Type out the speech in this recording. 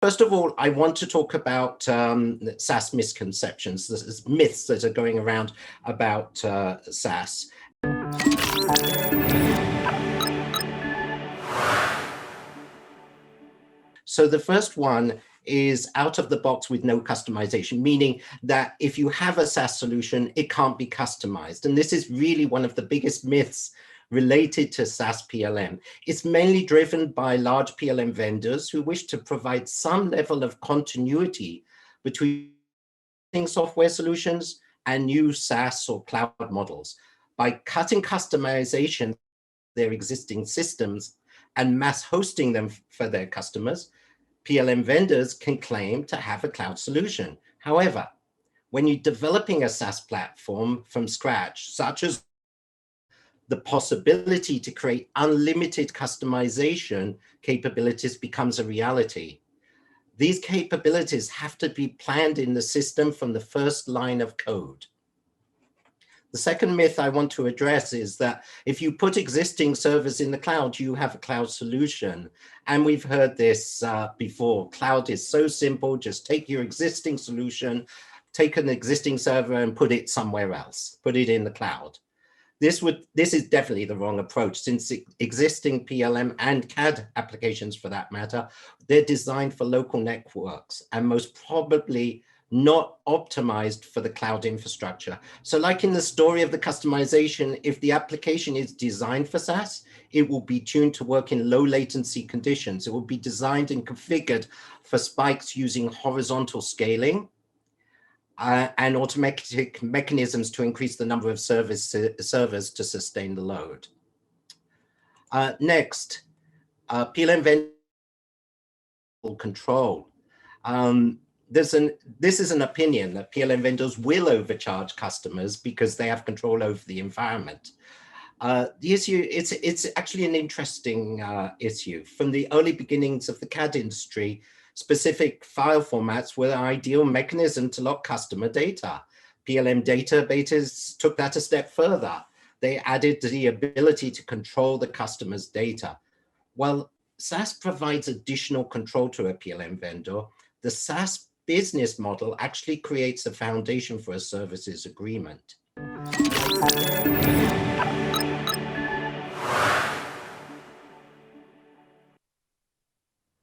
First of all, I want to talk about SaaS misconceptions. This is myths that are going around about SaaS. So the first one is out of the box with no customization, meaning that if you have a SaaS solution, it can't be customized. And this is really one of the biggest myths related to SaaS PLM. It's mainly driven by large PLM vendors who wish to provide some level of continuity between software solutions and new SaaS or cloud models. By cutting customization their existing systems and mass hosting them for their customers, PLM vendors can claim to have a cloud solution. However, when you're developing a SaaS platform from scratch, such as the possibility to create unlimited customization capabilities becomes a reality. These capabilities have to be planned in the system from the first line of code. The second myth I want to address is that if you put existing servers in the cloud, you have a cloud solution. And we've heard this before. Cloud is so simple. Just take your existing solution, take an existing server and put it somewhere else, put it in the cloud. This is definitely the wrong approach, since existing PLM and CAD applications, for that matter, they're designed for local networks and most probably not optimized for the cloud infrastructure. So like in the story of the customization, if the application is designed for SaaS, it will be tuned to work in low latency conditions. It will be designed and configured for spikes using horizontal scaling and automatic mechanisms to increase the number of servers to sustain the load. Next, PLM vendor control. This is an opinion that PLM vendors will overcharge customers because they have control over the environment. The issue, it's actually an interesting issue. From the early beginnings of the CAD industry, specific file formats were the ideal mechanism to lock customer data. PLM databases took that a step further. They added the ability to control the customer's data. While SaaS provides additional control to a PLM vendor, the SaaS business model actually creates a foundation for a services agreement.